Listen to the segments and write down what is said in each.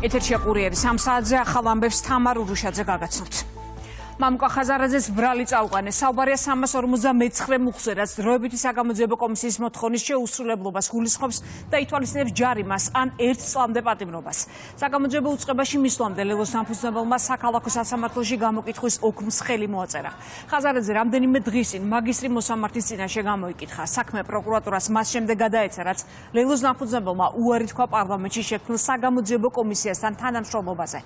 ეთერშია კურიერი 3 საათზე ახალ ამბებს თამარ ურუშაძე გაგაცნობთ. მამუკა ხაზარაძეს ბრალი წაუყენეს. საუბარია 359 მუხზე, რაც დროებითი საგამოძიებო კომისიის მოთხოვნის შეუსრულებლობას გულისხმობს და ითვალისწინებს ჯარიმას ან 1 წლამდე პატიმრობას. საგამოძიებო უწყებაში მისვლამდე ლელოს დამფუძნებელმა საქალაქო სასამართლოში გამოკითხვის ოქმს ხელი მოაწერა. ხაზარაძე რამდენიმე დღის წინ მაგისტრი მოსამართის წინაშე გამოიკითხა. საქმე პროკურატურას მას შემდეგ გადაეცა, რაც ლელოს დამფუძნებელმა უარი თქვა პარლამენტში შექმნილ საგამოძიებო კომისიასთან თანამშრომლობაზე.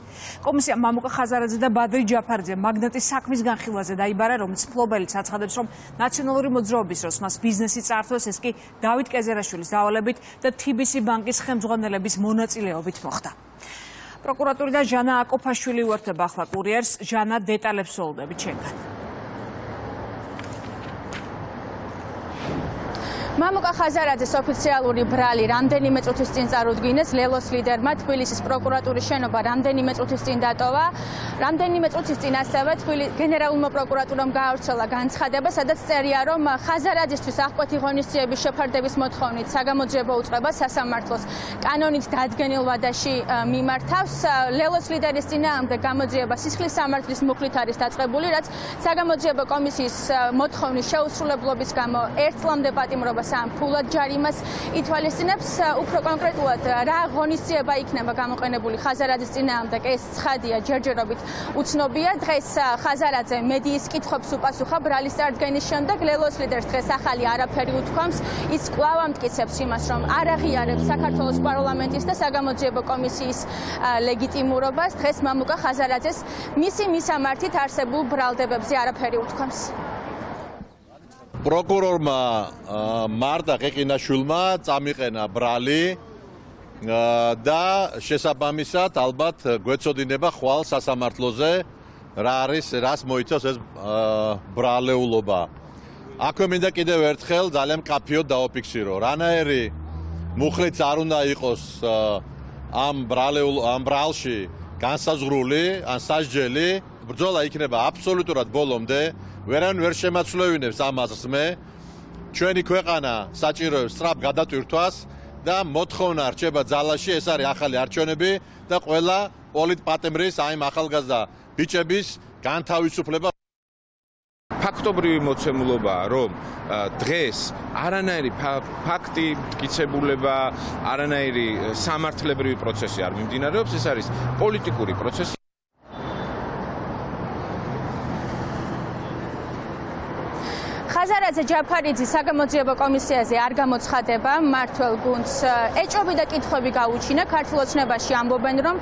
კომისია მამუკა ხაზარაძე და ბადრი ჯაფარიძე მაგნატის საქმის განხილვაზე დაიბარა, რომელიც ფლობელიც აცხადებს, რომ ნაციონალური მოძრაობის დროს მას ბიზნესი წაართვეს, ეს კი დავით კეზერაშვილის დავალებით და TBC ბანკის ხელმძღვანელების მონაწილეობით მოხდა. პროკურატურიდან ჟანა აკოფაშვილი უერთდება ახლა კურიერს. ჟანა, დეტალებს ველოდებით შენგან. მამუკა ხაზარაძეს ოფიციალური ბრალი რამდენიმე წუთის წინ წარუდგინეს. ლელოს ლიდერმა თბილისის პროკურატურის შენობა რამდენიმე წუთის წინ დატოვა. რამდენიმე წუთის წინ ასევე გენერალურმა პროკურატურამ გაავრცელა განცხადება, სადაც წერია, რომ ხაზარაძისთვის აღკვეთი ღონისძიების შეფარდების მოთხოვნით საგამოძიებო უწყება სასამართლოს კანონით დადგენილ ვადაში მიმართავს. ლელოს ლიდერის წინააღმდეგ გამოძიება სისხლის სამართლის მუხლით არის დაწყებული, რაც საგამოძიებო კომისიის მოთხოვნის შეუსრულებლობის გამო 1 წლამდე პატიმრობას ამ ფულად ჯარიმას ითვალისწინებს. უფრო კონკრეტულად რა ღონისძიება იქნება გამოყენებული ხაზარაძის წინააღმდეგ, ეს ცხადია, ჯერჯერობით უცნობია. დღეს ხაზარაძე მედიის კითხვებს უპასუხა ბრალის წარდგენის შემდეგ. ლელოს ლიდერს დღეს ახალი არაფერი უთქვამს. ის კვლავ ამტკიცებს იმას, რომ არ აღიარებს საქართველოს პარლამენტის და საგამოძიებო კომისიის ლეგიტიმურობას. დღეს მამუკა ხაზარაძეს მისი მისამართით არსებულ ბრალდებებზე არაფერი უთქვამს. პროკურორმა მარდა ყეყინაშვილმა წამიყენა ბრალი და შესაბამისად ალბათ გვეცოდინება ხვალ სასამართლოზე რა არის, რას მოიცავს ეს ბრალეულობა. აქვე მინდა კიდევ ერთხელ ძალიან მკაფიოდ დავაფიქსირო, რანაირი მუხლიც არ უნდა იყოს ამ ბრალში განსაზღვრული ან სასჯელი, ბრძოლა იქნება აბსოლუტურად ბოლომდე. ვერან ვერ შემაცვლევინებს ამ აზრს მე. ჩვენი ქვეყანა საჭიროებს სწრაფ გადატვირთვას და მოთხოვნა რჩება ძალაში, ეს არის ახალი არჩევნები და ყველა პოლიტპატიმრის, აი ახალგაზრდა ბიჭების განთავისუფლება. ფაქტობრივი მოცემულობაა, რომ დღეს არანაირი ფაქტი, მტკიცებულება, არანაირი სამართლებრივი პროცესი არ მიმდინარეობს, ეს არის პოლიტიკური პროცესი. ხაზარაძე ჯაფარიძე საგამოძიებო კომისიაზე არ გამოცხადება. მმართველ გუნდს ეჭვები და კითხვები გაუჩინა. ქართულ ოცნებაში ამბობენ, რომ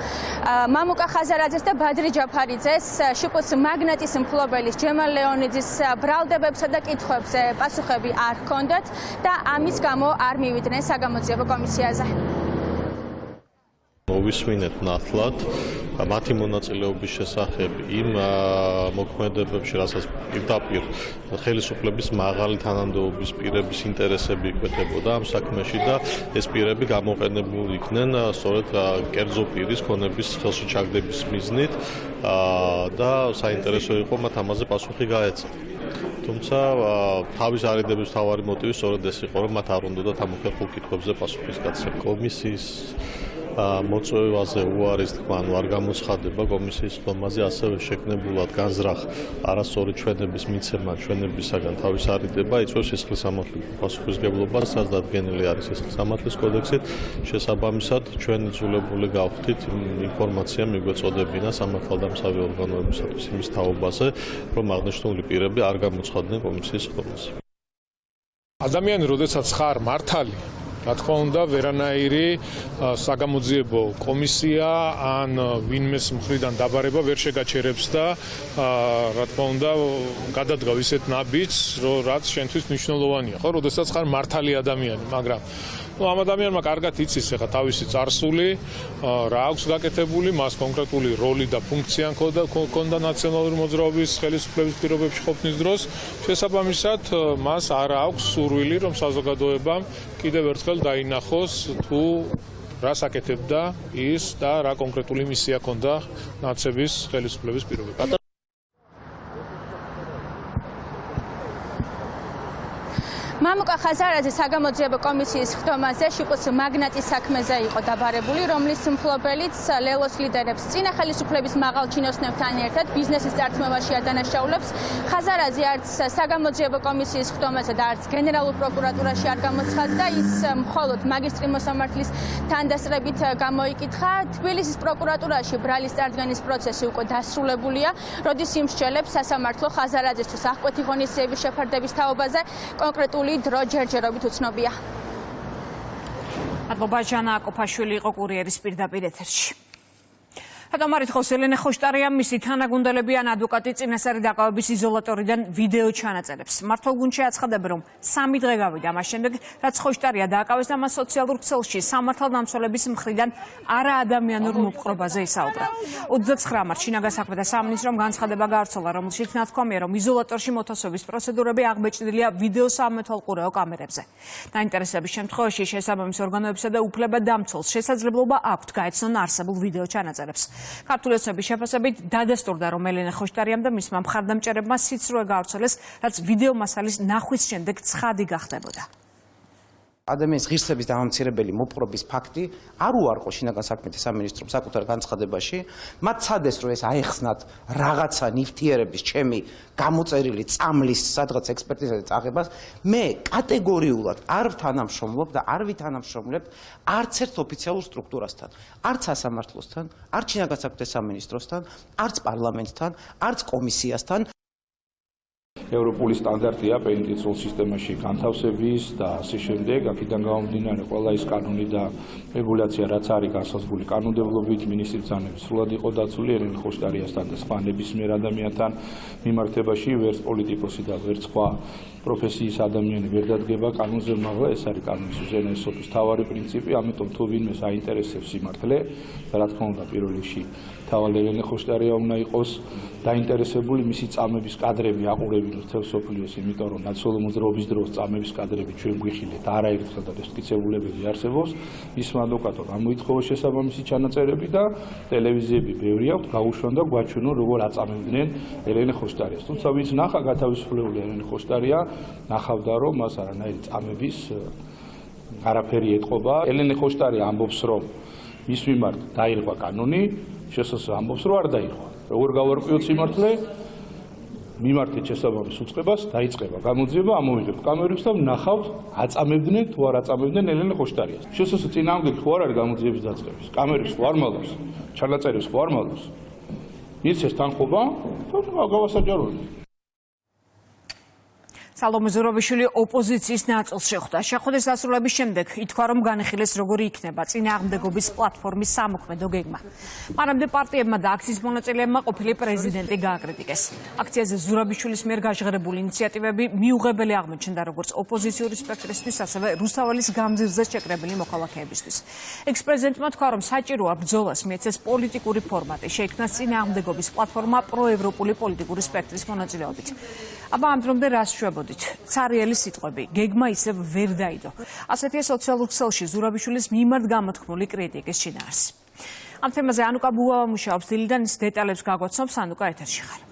მამუკა ხაზარაძეს და ბადრი ჯაფარიძეს შპს მაგნატის მფლობელის ჯემალ ლეონიძის ბრალდებებსა და კითხვებზე პასუხები არ ჰქონდათ და ამის გამო არ მივიდნენ საგამოძიებო კომისიაზე. მოვისმინეთ ნათლად მათი მონაწილეობის შესახებ იმ მოქმედებებში, რასაც პირდაპირ ხელისუფლების მაღალი თანამდებობის პირების ინტერესები იკვეთებოდა ამ საქმეში და ეს პირები გამოყენებულ იქნენ სწორედ კერძო პირის ქონების ხელში ჩაგდების მიზნით და საინტერესო იყო მათ ამაზე პასუხი გაეცა. თუმცა თავის არიდების მთავარი მოტივი სწორედ ეს იყო, რომ მათ არ უნდათ ამ უხერხულ კითხვებზე პასუხის გაცემა. კომისიის მოწვევაზე უარის თქმა არ გამოცხადება. კომისიის ხომაზე ასევე შექმნებულად განზრახ არასწორი ჩვენების მიცემა, ჩვენებისაგან თავის არიდება იწვევს სისხლის სამართლის პასუხისმგებლობას, რაც დადგენილი არის სისხლის სამართლის კოდექსით. შესაბამისად, ჩვენ იძულებული გავხდით ინფორმაცია მიგვეწოდებინა სამართალდამცავი ორგანოებისათვის იმის თაობაზე, რომ აღნიშნული პირები არ გამოცხადდნენ კომისიის ხომაზე. ადამიანი, როდესაც ხარ მართალი, რა თქმა უნდა, ვერანაირი საგამოძიებო კომისია ან ვინმეს მხრიდან დაბარება ვერ შეგაჩერებს და რა თქმა უნდა, გადადგავ ისეთ ნაბიჯს, რაც შენთვის მნიშვნელოვანია, ხო, როდესაც ხარ მართალი ადამიანი, მაგრამ ამ ადამიანმა კარგად იცის ახლა თავისი წარსული, რა აქვს გაკეთებული, მას კონკრეტული როლი და ფუნქცია ჰქონდა ნაციონალური მოძრაობის ხელისუფლების პირობებში ყოფნის დროს. შესაბამისად, მას არ აქვს სურვილი, რომ საზოგადოებამ კიდევ ერთხელ დაინახოს თუ რას აკეთებდა ის და რა კონკრეტული მისია ჰქონდა ნაცების ხელისუფლების პირობებში. მამუკა ხაზარაძე საგამოძიებო კომისიის ხდომაზე შუპოს მაგნატის საქმეზე იყო დაბარებული, რომლის მფლობელიც ლელოს ლიდერებს წინა ხელისუფლების მაღალ ჩინოსნებთან ერთად ბიზნესის წართმევაში ადანაშაულებს. ხაზარაძე არც საგამოძიებო კომისიის ხდომაზე და არც გენერალურ პროკურატურაში არ გამოცხადდა, ის მხოლოდ მაგისტრი მოსამართლის თანდასწრებით გამოიკითხა. თბილისის პროკურატურაში ბრალის წარდგენის პროცესი უკვე დასრულებულია, როდის იმსჯელებს სასამართლო ხაზარაძესთვის აღკვეთი ღონისძიების შეფარდების თაობაზე კონკრეტული დრო ჯერჯერობით უცნობია. მადლობა ჟანა აკოფაშვილი იყო კურიერის პირდაპირ ეთერში. Հատամարիթխոս Էլենե Խոշտարյան მისი თანაგუნდელები ან ადვოკატი წინასწარი დაკავების იზოლატორიდან ვიდეო ჩანაწერებს. მართლგუნდში აცხადებენ, რომ 3 დღე გავიდა მას შემდეგ, რაც ხოშტარია დააკავეს და მას სოციალურ ქსელში სამართალდამცველების მხრიდან არაადამიანურ მოპყრობაზე ისაუბრა. 29 მარტს შინაგან საქმეთა სამინისტრომ განცხადება გავრცელა, რომელშიც ნათქვამია, რომ იზოლატორში მოთავსების პროცედურები აღმოჩნდილია ვიდეო სამეთვალყურეო კამერებზე. დაინტერესების შემთხვევაში შესაბამის ორგანოებსა და უფლებადამცველს შესაძლებლობა აქვთ გაეცნონ არსებულ ვიდეო ჩანაწერებს. ქართული ოცნების შეფასებით დადასტურდა, რომ ელენე ხოშტარიამ და მისმა მხარდამჭერებმა სიცრუე გავრცელეს, რაც ვიდეო მასალის ნახვის შემდეგ ცხადი გახდებოდა. ადამიანის ღირსების დამამცირებელი მოპყრობის ფაქტი არ უარყო შინაგან საქმეთა სამინისტრომ საკუთარ განცხადებაში, მათ ცადეს, რომ ეს აეხსნათ რაღაცა ნივთიერების ჩემი გამოწერილი წამლის სადღაც ექსპერტიზაზე წაღებას, მე კატეგორიულად არ ვთანამშრომლობ და არ ვითანამშრომლებ არც ერთ ოფიციალურ სტრუქტურასთან, არც სასამართლოსთან, არც შინაგან საქმეთა სამინისტროსთან, არც პარლამენტთან, არც კომისიასთან. ევროპული სტანდარტია პენიტენციურ სისტემაში განთავსების და ასე შემდეგ, აქედან გამომდინარე ყველა ის კანონი და რეგულაცია, რაც არის განსაზღვრული კანონმდებლობით, მინისტრის ბრძანებით სრულად იყო დაცული ელენე ხოშტარიასთან და სხვა ნებისმიერ ადამიანთან მიმართებაში, ვერც პოლიტიკოსი და ვერც სხვა პროფესიის ადამიანი ვერ დადგება კანონზე მაღლა, ეს არის კანონის უზენაესობის მთავარი პრინციპი, ამიტომ თუ ვინმე საინტერესებს სიმართლე, რა თქმა უნდა, პირველ რიგში თავად ელენე ხოშტარია უნდა იყოს დაინტერესებული მისი წამების კადრები აყურებინოს თელ სოფლიოს, იმიტომ რომ ნაციონალური მოძრაობის დროს წამების კადრები ჩვენ გვიხილეთ არაერთხელ და მტკიცებულებები არსებობს, მისმა ადვოკატომ გამოითხოვა შესაბამისი ჩანაწერები და ტელევიზიები ბევრი აქვს გაუშვან და გვაჩვენონ როგორ აწამებდნენ ელენე ხოშტარიას. თუმცა ვინც ნახა გათავისუფლებული ელენე ხოშტარია, ნახავდა რომ მას არანაირი წამების არაფერი ეტყობა. ელენე ხოშტარია ამბობს, რომ მის მიმართ დაირღვა კანონი, შესაძლოა ამბობს, რომ არ დაირღვა. როგორ გავარკვიოთ სიმართლე? მიმართეთ შესაბამის უწყებას, დაიწყება გამოძიება, ამოვიღებთ კამერებს და ვნახავთ, აწამებდნენ თუ არ აწამებდნენ ელენე ხოშტარიას. შესაძლოა წინააღმდეგი ხო არ არის გამოძიების დაწყების. კამერებს ხო არ მალავს, ჩანაწერებს ხო არ მალავს. მისცეს თანხმობა და გავასაჯაროებთ. სალომე ზურაბიშვილი ოპოზიციის ნაწილს შეხვდა. შეხვედრის დასრულების შემდეგ ითქვა, რომ განიხილეს როგორი იქნება წინააღმდეგობის პლატფორმის სამოქმედო გეგმა. მანამდე პარტიებმა და აქციის მონაწილეებმა ყოფილი პრეზიდენტი გააკრიტიკეს. აქციაზე ზურაბიშვილის მიერ გაჟღერებული ინიციატივები მიუღებელი აღმოჩნდა როგორც ოპოზიციური სპექტრისთვის, ასევე რუსთაველის გამზირზე შეკრებილი მოქალაქეებისთვის. ექს-პრეზიდენტმა თქვა, რომ საჭიროა ბრძოლას მიეცეს პოლიტიკური ფორმატი, შეიქმნას წინააღმდეგობის პლატფორმა პროევროპული პოლიტიკური სპექტრის მონაწილეობით. აბა ამ დრომდე რას შვებოდით? ცარიელი სიტყვები, გეგმა ისევ ვერ დაიდო. ასეთია სოციალურ ქსელში ზურაბიშვილის მიმართ გამოთქმული კრიტიკის შინაარსი. ამ თემაზე ანუკა ბუავა მუშაობს დილიდან, ის დეტალებს გაგვაცნობს. ანუკა, ეთერში ხარ.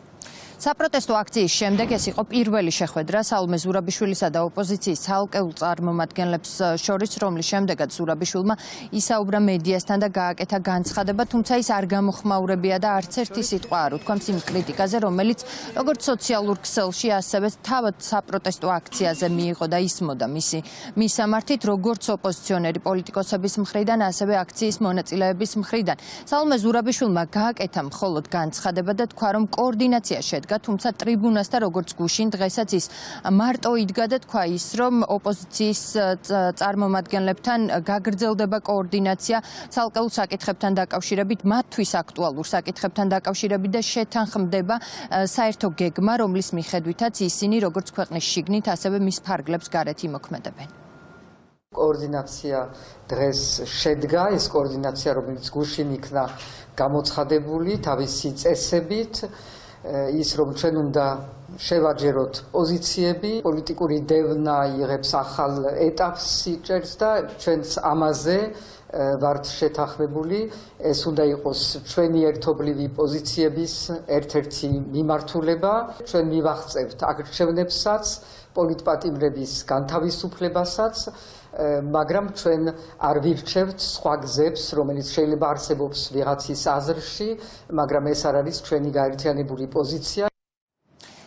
საპროტესტო აქციის შემდეგ ეს იყო პირველი შეხვედრა სალომე ზურაბიშვილისა და ოპოზიციის ცალკეულ წარმომადგენლებს შორის, რომლის შემდეგაც ზურაბიშვილმა ისაუბრა მედიასთან და გააკეთა განცხადება, თუმცა ის არ გამოხმაურებია და არც ერთი სიტყვა არ უთქვამს იმ კრიტიკაზე, რომელიც როგორც სოციალურ ქსელში, ასევე თავად საპროტესტო აქციაზე მიიღო და ისმოდა მისი მისამართით, როგორც ოპოზიციონერი პოლიტიკოსების მხრიდან, ასევე აქციის მონაწილეების მხრიდან. სალომე ზურაბიშვილმა გააკეთა მხოლოდ განცხადება და თქვა, რომ კოორდინაცია თუმცა ტრიბუნასთან როგორც გუშინ დღესაც ის მარტო იდგა და თქვა ის, რომ ოპოზიციის წარმომადგენლებთან გაგრძელდება კოორდინაცია ცალკეულ საკითხებთან დაკავშირებით, მათთვის აქტუალურ საკითხებთან დაკავშირებით და შეთანხმდება საერთო გეგმა, რომლის მიხედვითაც ისინი როგორც ქვეყნის შიგნით, ასევე მის ფარგლებს გარეთ იმოქმედებენ. კოორდინაცია დღეს შედგა, ეს კოორდინაცია, რომელიც გუშინ იქნა გამოცხადებული თავისი წესებით, ის რომ ჩვენ უნდა შევაჯეროთ პოზიციები, პოლიტიკური დევნა იღებს ახალ ეტაპს იჭერს და ჩვენც ამაზე ვართ შეთანხმებული. ეს უნდა იყოს ჩვენი ერთობლივი პოზიციების ერთ-ერთი მიმართულება. ჩვენ მივაღწევთ არჩევნებსაც, პოლიტპატიმრების განთავისუფლებასაც, მაგრამ ჩვენ არ ვირჩევთ სხვა გზებს, რომელიც შეიძლება არსებობს ვიღაცის აზრში, მაგრამ ეს არ არის ჩვენი გაერთიანებული პოზიცია.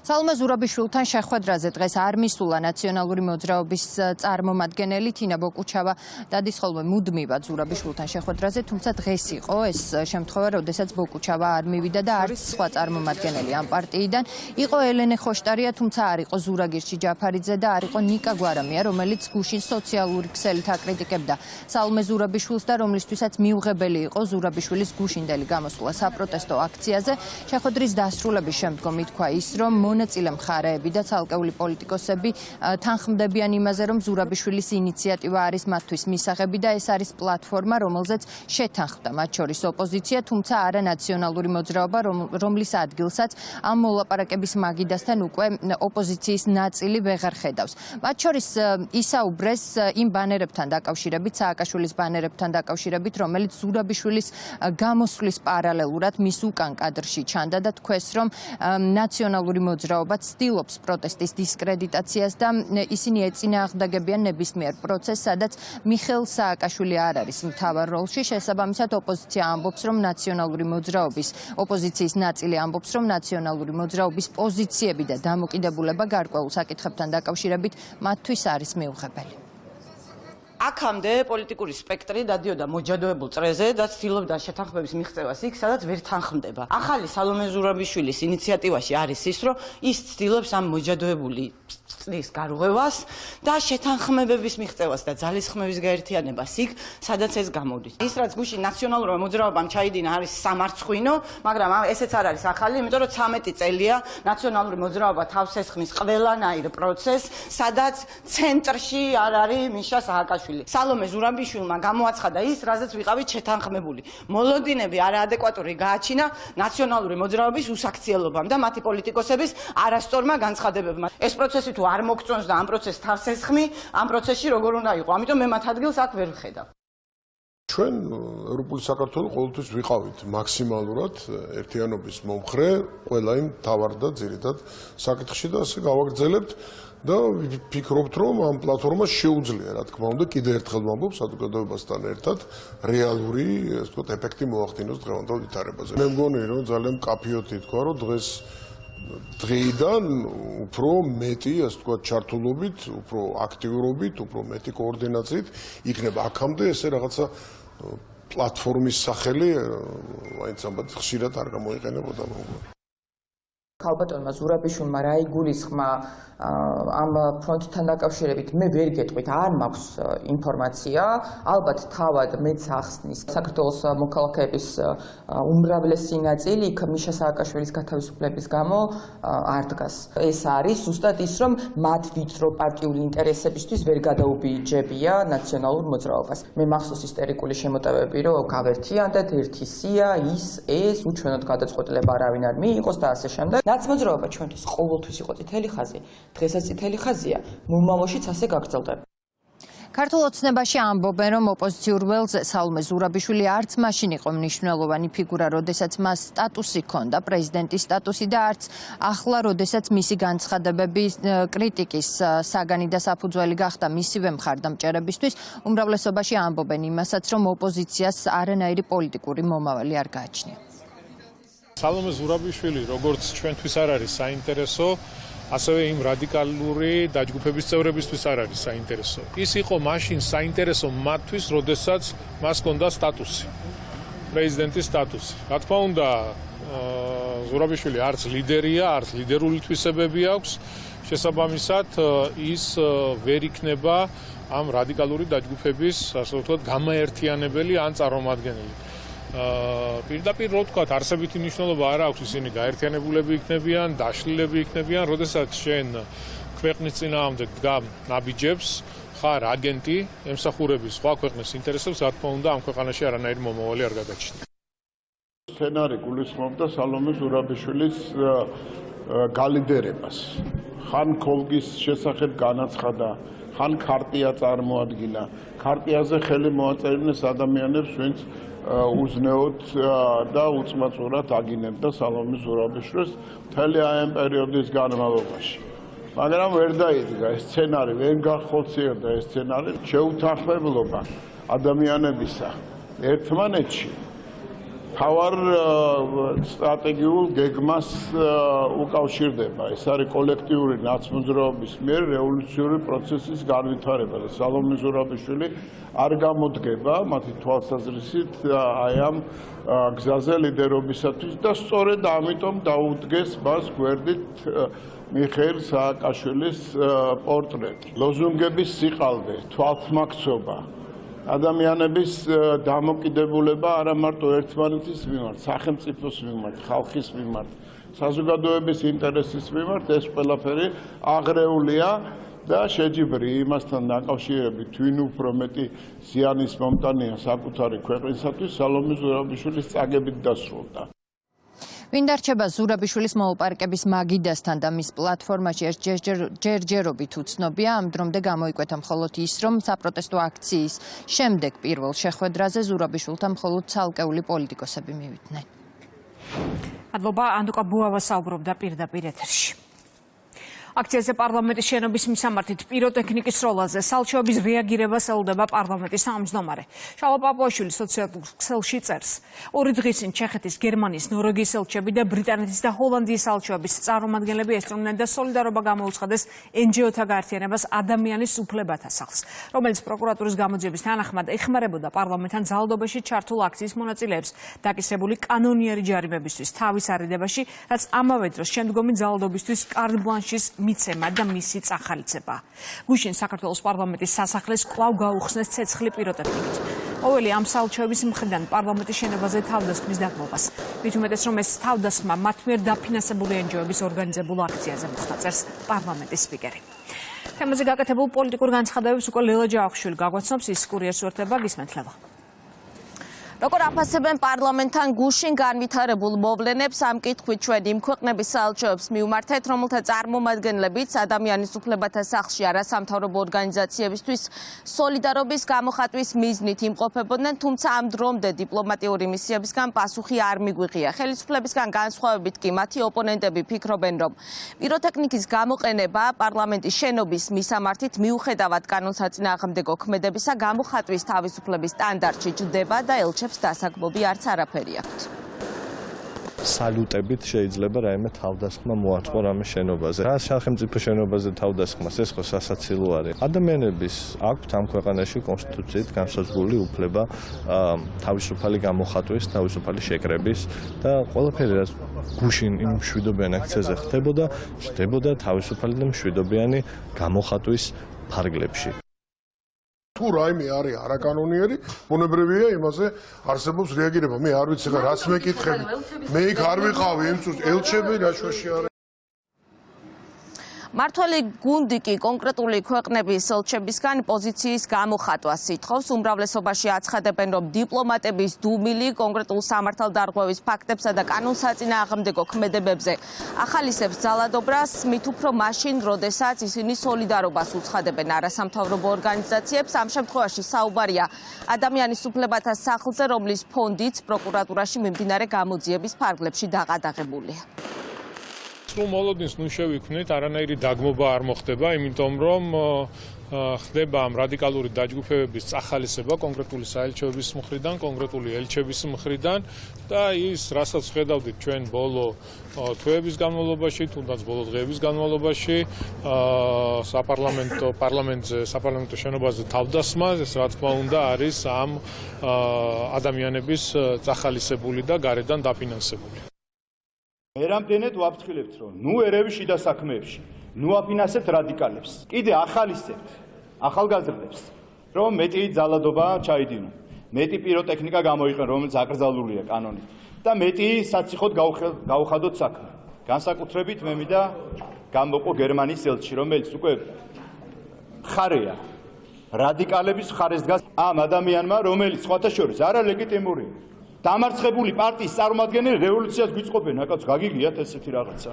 სალომე ზურაბიშვილთან შეხვედრაზე დღეს არ მისულა ნაციონალური მოძრაობის წარმომადგენელი თინა ბოკუჩავა დადის ხოლმე მუდმივად ზურაბიშვილთან შეხვედრაზე, თუმცა დღეს იყო ეს შემთხვევა, როდესაც ბოკუჩავა არ მივიდა და არც სხვა წარმომადგენელი ამ პარტიიდან. იყო ელენე ხოშტარია, თუმცა არ იყო ზურაგირჩი ჯაფარიძე და არ იყო ნიკა გვარამია, რომელიც გუშინ სოციალური ქსელით აკრიტიკებდა სალომე ზურაბიშვილს და რომლისთვისაც მიუღებელი იყო ზურაბიშვილის გუშინდელი გამოსვლა საპროტესტო აქციაზე. შეხვედრის დასრულების შემდგომ ითქვა ის, რომ მონაწილე მხარეები და ცალკეული პოლიტიკოსები თანხმდებიან იმაზე, რომ ზურაბიშვილის ინიციატივა არის მათთვის მისაღები და ეს არის პლატფორმა, რომელზეც შეთანხმდა მათ შორის ოპოზიცია, თუმცა არა ნაციონალური მოძრაობა, რომლის ადგილსაც ამ მოლაპარაკების მაგიდასთან უკვე ოპოზიციის ნაწილი ვეღარ ხედავს. მათ შორის ისაუბრეს იმ ბანერებთან დაკავშირებით, სააკაშვილის ბანერებთან დაკავშირებით, რომელიც ზურაბიშვილის გამოსვლის პარალელურად მის უკან კადრში ჩანდა და თქვეს, რომ ნაციონალური მოძრაობა ცდილობს პროტესტის დისკრედიტაციას და ისინი ეწინააღმდეგებიან ნებისმიერ პროცესს, სადაც მიხეილ სააკაშვილი არ არის მთავარ როლში. შესაბამისად, ოპოზიცია ამბობს, რომ ნაციონალური მოძრაობის ოპოზიციის ნაწილი ამბობს, რომ ნაციონალური მოძრაობის პოზიციები და დამოკიდებულება გარკვეულ საკითხებთან დაკავშირებით მათთვის არის მიუღებელი. აქამდე პოლიტიკური სპექტრი დადიოდა მოჯადოებულ წრეზე და ცდილობდა შეთანხმების მიღწევას იქ, სადაც ვერ თანხმდება. ახალი სალომე ზურაბიშვილის ინიციატივაში არის ის, რომ ის ცდილობს ამ მოჯადოებული წრის გარღვევას და შეთანხმებების მიღწევას და ძალისხმევის გაერთიანებას იქ, სადაც ეს გამოდის. ის რაც გუშინ ნაციონალურმა მოძრაობამ ჩაიდინა არის სამარცხვინო, მაგრამ ესეც არ არის ახალი, იმიტომ რომ 13 წელია ნაციონალური მოძრაობა თავს ესხმის ყველანაირ პროცესს, სადაც ცენტრში არ არის მიშა სააკაშვილი. სალომე ზურაბიშვილმა გამოაცხადა ის, რაზეც ვიყავით შეთანხმებული. მოლოდინები არაადეკვატური გააჩინა ნაციონალური მოძრაობის უსაქციელობამ და მათი პოლიტიკოსების არასწორმა განცხადებებმა. ეს პროცესი თუ არ მოგწონს და ამ პროცესს თავს ესხმი, ამ პროცესში როგორ უნდა იყო. ამიტომ მე მათ ადგილს აქ ვერ ვხედავ. ჩვენ ევროპული საქართველო ყოველთვის ვიყავით მაქსიმალურად ერთიანობის მომხრე ყველა იმ თავარ და ძირითად საკითხში და ასე გავაგრძელებთ და ვფიქრობთ, რომ ამ პლატფორმას შეუძლია, რა თქმა უნდა, კიდევ ერთხელ ვამბობ საზოგადოებასთან ერთად რეალური, ასე ვთქვათ, ეფექტი მოახდინოს დღევანდელ ვითარებაზე. მე მგონი, რომ ძალიან მკაფიოდ ითქვა, რომ დღეიდან უფრო მეტი, ასე ვთქვათ, ჩართულობით, უფრო აქტიურობით, უფრო მეტი კოორდინაციით იქნება აქამდე ესე რაღაცა პლატფორმის სახელი, მაინც ამბად ხშირად არ გამოიყენებოდა მოგონი. ქალბატონმა ზურაბიშვილმა რა იგულისხმა ამ ფრონტთან დაკავშირებით მე ვერ გეტყვით, არ მაქვს ინფორმაცია. ალბათ თავად მეც ახსნის საქართველოს მოქალაქეების უმრავლესი ნაწილი იქ მიშა სააკაშვილის გათავისუფლების გამო არ დგას. ეს არის ზუსტად ის, რომ მათ ვიწრო პარტიული ინტერესებისთვის ვერ გადაუბიჯებია ნაციონალურ მოძრაობას. მე მახსოვს ისტერიკული შემოტევები, რომ გავერთიანდეთ ერთი სია, ის, ეს, უჩვენოდ გადაწყვეტილება არავინ არ მიიღოს და ასე შემდეგ. ნაცმოძრაობა ჩვენთვის ყოველთვის იყო წითელი ხაზი, დღესაც წითელი ხაზია, მომავალშიც ასე გაგრძელდება. ქართულ ოცნებაში ამბობენ, რომ ოპოზიციურ ველზე სალომე ზურაბიშვილი არც მაშინ იყო მნიშვნელოვანი ფიგურა, როდესაც მას სტატუსი ჰქონდა, პრეზიდენტის სტატუსი და არც ახლა, როდესაც მისი განცხადებები კრიტიკის საგანი და საფუძველი გახდა მისივე მხარდამჭერებისთვის, უმრავლესობაში ამბობენ იმასაც, რომ ოპოზიციას არანაირი პოლიტიკური მომავალი არ გააჩნია. სალომე ზურაბიშვილი, როგორც ჩვენთვის არ არის საინტერესო, ასევე იმ რადიკალური დაჯგუფების წევრებისთვის არ არის საინტერესო. ის იყო მაშინ საინტერესო მათთვის, როდესაც მას ჰქონდა სტატუსი, პრეზიდენტის სტატუსი. რა თქმა უნდა, ზურაბიშვილი არც ლიდერია, არც ლიდერული თვისებები აქვს. შესაბამისად, ის ვერ იქნება ამ რადიკალური დაჯგუფების, ასე ვთქვათ, გამაერთიანებელი ან წარმომადგენელი. პირდაპირ რო ვთქვათ, არსებითი მნიშვნელობა არ აქვს, ისინი გაერთიანებულები იქნებიან, დაშლილები იქნებიან, როდესაც შენ ქვეყნის წინააღმდეგ დგამ ნაბიჯებს, ხარ აგენტი, ემსახურები სხვა ქვეყნის ინტერესებს, რა თქმა უნდა, ამ ქვეყანაში არანაირი მომავალი არ გადაჩნდა. სცენარი გულისხმობდა სალომე ზურაბიშვილის გალიდერებას. ხან ქოლგის შესახებ განაცხადა, ხან ქარტია წარმოადგინა. ქარტიაზე ხელი მოაწერიეს ადამიანებს, ვინც უზნეოდ და უწმაწურად აგინებდა სალომე ზურაბიშვილს მთელი ამ პერიოდის განმავლობაში. მაგრამ ვერ დაიდგა ეს სცენარი, ვერ გახორციელდა ეს სცენარი, შეუთანხმებლობა ადამიანებისა ერთმანეთში თავარ სტრატეგიულ გეგმას უკავშირდება. ეს არის კოლექტიური ნაცმოძრაობის მიერ რევოლუციური პროცესის განვითარება და სალომე ზურაბიშვილი არ გამოდგება მათი თვალსაზრისით აი ამ გზაზე ლიდერობისათვის და სწორედ ამიტომ დაუდგეს მას გვერდით მიხეილ სააკაშვილის პორტრეტი. ლოზუნგების სიყალდე, თვალთმაქცობა, ადამიანების დამოკიდებულება არა მარტო ერთმანეთის მიმართ, სახელმწიფოს მიმართ, ხალხის მიმართ, საზოგადოების ინტერესის მიმართ, ეს ყველაფერი აღრეულია და შეჯიბრი იმასთან დაკავშირებით, ვინ უფრო მეტი ზიანის მომტანია საკუთარი ქვეყნისათვის, სალომე ზურაბიშვილის წაგებით დასრულდა. ვინ დარჩება ზურაბიშვილის მოუპარკების მაგიდასთან და მის პლატფორმაში ეს ჯერჯერობით უცნობია, ამ დრომდე გამოიკვეთა მხოლოდ ის, რომ საპროტესტო აქციის შემდეგ პირველ შეხვედრაზე ზურაბიშვილთან მხოლოდ ცალკეული პოლიტიკოსები მივიდნენ. მადლობა, ანდუკა ბუავა საუბრობდა პირდაპირ ეთერში. აქციაზე პარლამენტის შენობის მისამართით პიროტექნიკის როლაზე სალჩოების რეაგირებას ელოდება პარლამენტის თავმჯდომარე. შალვა პაპუაშვილი სოციალურ ქსელში წერს. 2 დღის წინ ჩეხეთის, გერმანიის, ნორვეგიის ელჩები და ბრიტანეთის და ჰოლანდიის სალჩოების წარმომადგენლები ესწრნენ და სოლიდარობა გამოუცხადეს NGO-თა გაერთიანებას ადამიანის უფლებათა სახლს, რომელიც პროკურატურის გამოძიების თანახმად ეხმარებოდა პარლამენტთან ძალადობაში ჩართულ აქციის მონაწილეებს დაკისრებული კანონიერი ჯარიმებისთვის თავის არიდებაში, რაც ამავე დროს შემდგომი ძალადობისთვის კარტ ბლანშის მიცემა და მისი წახალისება. გუშინ საქართველოს პარლამენტის სასახლეს კვლავ გაუხსნეს ცეცხლი პიროტექნიკით. ყოველი ამ სალჩოების მხრიდან პარლამენტის შენობაზე თავდასხმის დაგმობას. მით უმეტეს, რომ ეს თავდასხმა მათ მიერ დაფინანსებული NGO-ების ორგანიზებულ აქციაზე მოხდა, წერს პარლამენტის სპიკერი. თემაზე გაკეთებულ პოლიტიკურ განცხადებებს უკვე ლელა ჯავახიშვილი გაგვაცნობს, ის კურიერს უერთდება, გისმენთ ლელა. როგორ აფასებენ პარლამენტთან გუშინ განვითარებულ მოვლენებს, ამ კითხვით ჩვენ იმ ქვეყნების სალჩოებს მივმართეთ, რომელთა წარმომადგენლებიც ადამიანის უფლებათა სახლში არასამთავრობო ორგანიზაციებისთვის სოლიდარობის გამოხატვის მიზნით იმყოფებოდნენ, თუმცა ამ დრომდე დიპლომატიური მისიებისგან პასუხი არ მიგვიღია. ხელისუფლებისგან განსხვავებით კი მათი ოპონენტები ფიქრობენ, რომ პიროტექნიკის გამოყენება პარლამენტის შენობის მისამართით მიუხედავად კანონსაწინააღმდეგო ქმედებისა გამოხატვის თავისუფლების სტანდარტში ჯდება და ელჩებს დასაგმობი არც არაფერი აქვთ. სალუტებით შეიძლება რაიმე თავდასხმა მოაწყო რამე შენობაზე. რა სახელმწიფო შენობაზე თავდასხმას ეს ხო სასაცილო არის. ადამიანების აქვთ ამ ქვეყანაში კონსტიტუციით განსაზღვრული უფლება თავისუფალი გამოხატვის, თავისუფალი შეკრების და ყველაფერი რაც გუშინ იმ მშვიდობიან აქციაზე ხდებოდა თავისუფალი და მშვიდობიანი გამოხატვის ფარგლებში. თუ რაიმე არის არაკანონიერი, ბუნებრივია იმაზე არსებობს რეაგირება. მე არ ვიცი რა რას მეკითხები. მე იქ არ ვიყავი იმ წუთს, ელჩები რა შუაში არის. მართველი გუნდი კი კონკრეტული ქვეყნების ელჩებისგან პოზიციის გამოხატვას ითხოვს. უმრავლესობაში აცხადებენ, რომ დიპლომატების დუმილი კონკრეტულ სამართალდარღვევის ფაქტებსა და კანონსაწინააღმდეგო ქმედებებზე ახალისებს ძალადობრას, მით უფრო მაშინ, როდესაც ისინი სოლიდარობას უცხადებენ არასამთავრობო ორგანიზაციებს. ამ შემთხვევაში საუბარია ადამიანის უფლებათა სახლზე, რომლის ფონდიც პროკურატურაში მიმდინარე გამოძიების ფარგლებში დაყადაღებულია. სულ მოლოდინს ნუ შევიქმნით, არანაირი დაგმობა არ მოხდება, იმიტომ რომ ხდება ამ რადიკალური დაჯგუფებების წახალისება კონკრეტული საელჩოების მხრიდან, კონკრეტული ელჩების მხრიდან და ის, რასაც ხედავდით ჩვენ ბოლო თვეების განმავლობაში, თუნდაც ბოლო დღეების განმავლობაში, საპარლამენტო შენობაზე თავდასხმა, ეს რა თქმა უნდა არის ამ ადამიანების წახალისებული და გარედან დაფინანსებული. მე რამდენად ვაფრთხილებთ, რომ ნუ ერევი შიდა საქმეებში, ნუ აფინანსებთ რადიკალებს, კიდე ახალისებთ ახალგაზრდებს, რომ მეტი ძალადობა ჩაიდინონ, მეტი პიროტექნიკა გამოიყენონ, რომელიც აკრძალულია კანონით და მეტი საციხოდ გაუხადოთ საქმე. განსაკუთრებით მე მინდა გამოვყო გერმანიის ელჩი, რომელიც უკვე მხარეა რადიკალების მხარეს დგას ამ ადამიანმა, რომელიც სხვათა შორის არა ლეგიტიმურია. დამარცხებული პარტიის წარმომადგენელი რევოლუციას გვიწყობენ, აკაც გაგიგიათ ესეთი რაღაცა.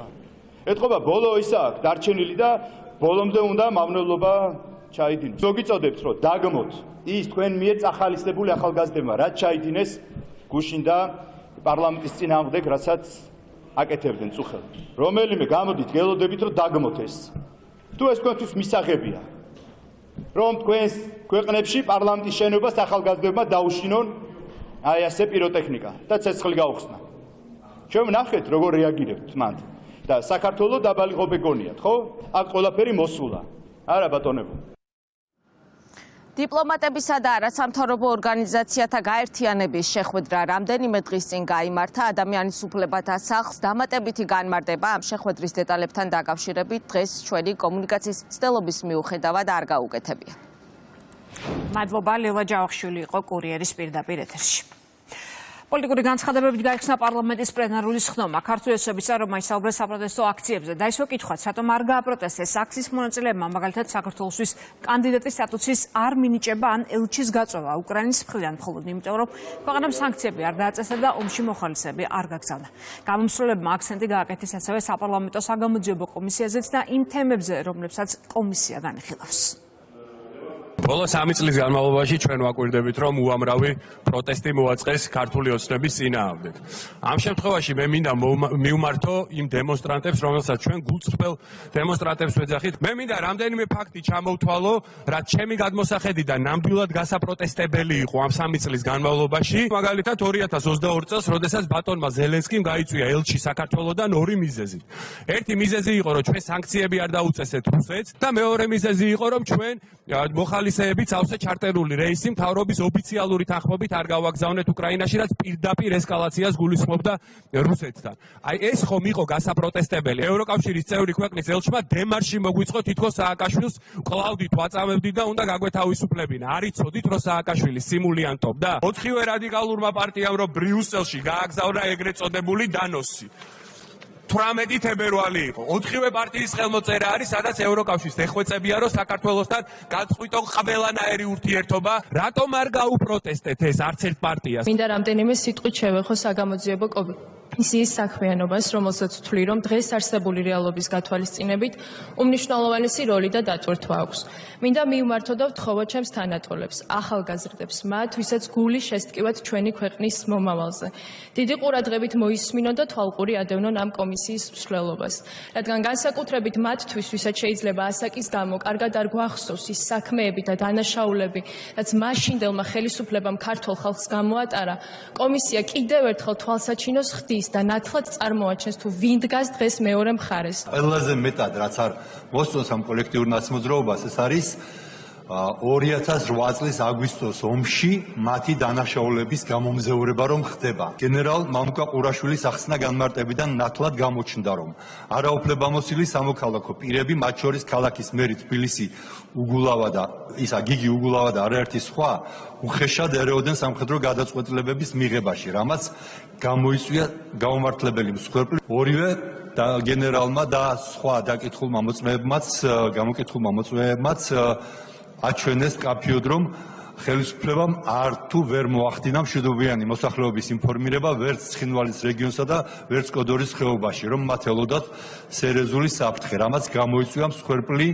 ეთყობა ბოლო ისა აქვს დარჩენილი და ბოლომდე უნდა მავნებლობა ჩაიდინოს. მოგიწოდებთ რომ დაგმოთ ის თქვენ მიერ წახალისებული ახალგაზრდებმა რაც ჩაიდინეს გუშინ და პარლამენტის წინააღმდეგ რასაც აკეთებდნენ წუხელთ. რომელიმე გამოდით გელოდებით რომ დაგმოთ ეს. თუ ეს თქვენთვის მისაღებია რომ თქვენს ქვეყნებში პარლამენტის შენობას ახალგაზრდებმა დაუშინონ აი ასე პიროტექნიკა და ცეცხლი გაუხსნა. ჩვენ ვნახეთ როგორ რეაგირებთ მან და საქართველოს დაბალი ღობე გონიათ, ხო? აქ ყველაფერი მოსულა. არა ბატონებო. დიპლომატებისა და არასამთავრობო ორგანიზაციათა გაერთიანების შეხვედრა რამდენიმე დღის წინ გაიმართა. ადამიანის უფლებათა სახლს დამატებითი განმარტება ამ შეხვედრის დეტალებთან დაკავშირებით დღეს ჩვენი კომუნიკაციის მცდელობის მიუხედავად არ გაუკეთებია. მადლობა, ლელა ჯავახიშვილი იყო კურიერის პირდაპირ ეთერში. პოლიტიკური განცხადებებით გაიხსნა პარლამენტის პლენარული სხდომა. ქართული ოცნების წევრებმა ისაუბრეს საპროტესტო აქციებზე. დაისვა კითხვაც, რატომ არ გააპროტესტეს აქციის მონაწილეებმა, მაგალითად საქართველოსთვის კანდიდატის სტატუსის არ მინიჭება ან ელჩის გაწვევა უკრაინის მხრიდან, მხოლოდ იმიტომ, რომ ქვეყანამ სანქციები არ დააწესა და ომში მოხალისეები არ გაგზავნა. გამომსვლელებმა აქცენტი გააკეთეს ასევე საპარლამენტო საგამოძიებო კომისიაზეც და იმ თემებზე, რომლებსაც კომისია განიხილავს. ბოლო 3 წლის განმავლობაში ჩვენ ვაკვირდებით, რომ უამრავი პროტესტი მოაწყეს ქართული ოცნების წინააღმდეგ. ამ შემთხვევაში მე მინდა მივმართო იმ დემონსტრანტებს, რომელსაც ჩვენ გულწრფელ დემონსტრანტებს ვეძახით. მე მინდა რამდენიმე ფაქტი ჩამოვთვალო, რაც ჩემი გადმოსახედიდან ნამდვილად გასაპროტესტებელი იყო ამ 3 წლის განმავლობაში. მაგალითად 2022 წელს, როდესაც ბატონმა ზელენსკიმ გაიწვია ელჩი საქართველოსთან 2 მიზეზი. ერთი მიზეზი იყო, რომ ჩვენ სანქციები არ დაუწესეთ რუსეთს და მეორე მიზეზი იყო, რომ ჩვენ მოხალისეებით სავსე ჩარტერული რეისი მთავრობის ოფიციალური თანხმობით არ გავაგზავნეთ უკრაინაში, რაც პირდაპირ ესკალაციას გულისხმობდა რუსეთთან. აი ეს ხომ იყო გასაპროტესტებელი. ევროკავშირის წევრი ქვეყნის ელჩმა დემარში მოგვიწყო თითქოს სააკაშვილს კლავდით ვაწამებდით და უნდა გაგვეთავისუფლებინა. არ იცოდით, რომ სააკაშვილი სიმულიანტობდა? 4-ვე რადიკალურმა პარტიამ რომ ბრიუსელში გააგზავნა ეგრეთ წოდებული დანოსი. 18 თებერვალი იყო. 4-ვე პარტიის ხელმოწერა არის, სადაც ევროკავშირს ეხვეწებია, რომ საქართველოსთან გაწყვიტონ ყველანაირი ურთიერთობა. რატომ არ გაუპროტესტეთ ეს არც ერთ პარტიას? მინდა რამდენიმე სიტყვით შევეხო საგამოძიებო კომისიის საქმიანობას, რომელსაც ვთვლი, რომ დღეს არსებული რეალობის გათვალისწინებით უმნიშვნელოვანესი როლი და დატვირთვა აქვს. მინდა მივმართო და ვთხოვო ჩემს თანატოლებს, ახალგაზრდებს, მათ, ვისაც გული შესტკივათ ჩვენი ქვეყნის მომავალზე. დიდი ყურადღებით მოისმინონ და თვალყური ადევნონ ამ კომისიის მსვლელობას, რადგან განსაკუთრებით მათთვის, ვისაც შეიძლება ასაკის გამო კარგად არ გვახსოვს ის საქმეები და დანაშაულები, რაც მაშინდელმა ხელისუფლებამ ქართულ ხალხს გამოატარა, კომისია კიდევ ერთხელ თვალსაჩინოს ხდის და ნათლად წარმოაჩენს თუ ვინ დგას დღეს მეორე მხარეს. ყველაზე მეტად რაც არ მოსწონს ამ კოლექტიურ ნაცმოძრაობას, ეს არის 2008 წლის აგვისტოს ომში მათი დანაშაულების გამომზეურება რომ ხდება. გენერალ მამუკა ყურაშვილის ახსნა განმარტებიდან ნათლად გამოჩნდა, რომ არაუფლებამოსილი სამოქალაქო პირები, მათ შორის ქალაქის მერი თბილისი უგულავა და ისა გიგი უგულავა და არაერთი სხვა უხეშად ერეოდნენ სამხედრო გადაწყვეტილებების მიღებაში, რამაც გამოიწვია გაუმართლებელი მსხვერპლი ორივე და გენერალმა და სხვა დაკითხულმა მოწმეებმაც აჩვენეს კაფიოდ, რომ ხელისუფლებამ არ თუ ვერ მოახდინა მშვიდობიანი მოსახლეობის ინფორმირება ვერც ცხინვალის რეგიონსა და ვერც კოდორის ხეობაში, რომ მათ ელოდათ სერიოზული საფრთხე, რამაც გამოიწვია მსხვერპლი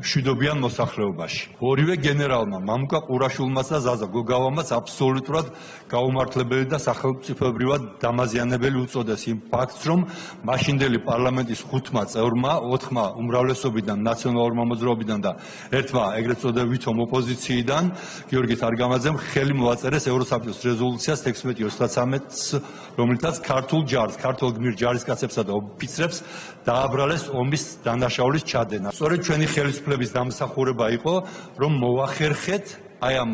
მშვიდობიან მოსახლეობაში. ორივე გენერალმა, მამუკა ყურაშვილმაც და ზაზა გოგავამაც აბსოლუტურად გაუმართლებელი და სახელმწიფოებრივად დამაზიანებელი უწოდეს იმ ფაქტს, რომ მაშინდელი პარლამენტის 5 წევრმა, 4 უმრავლესობიდან, ნაციონალურმა მოძრაობიდან და ერთმა ეგრეთ წოდებულ ვითომ ოპოზიციიდან გიორგი თარგამაძემ ხელი მოაწერეს ევროსაბჭოს რეზოლუციას 1633-ს, რომლითაც ქართულ ჯარს, ქართულ გმირ ჯარისკაცებსა და ოფიცრებს დააბრალეს ომის დანაშაულის ჩადენა. სწორედ ჩვენი ხელისუფლების დამსახურება იყო, რომ მოახერხეთ აი ამ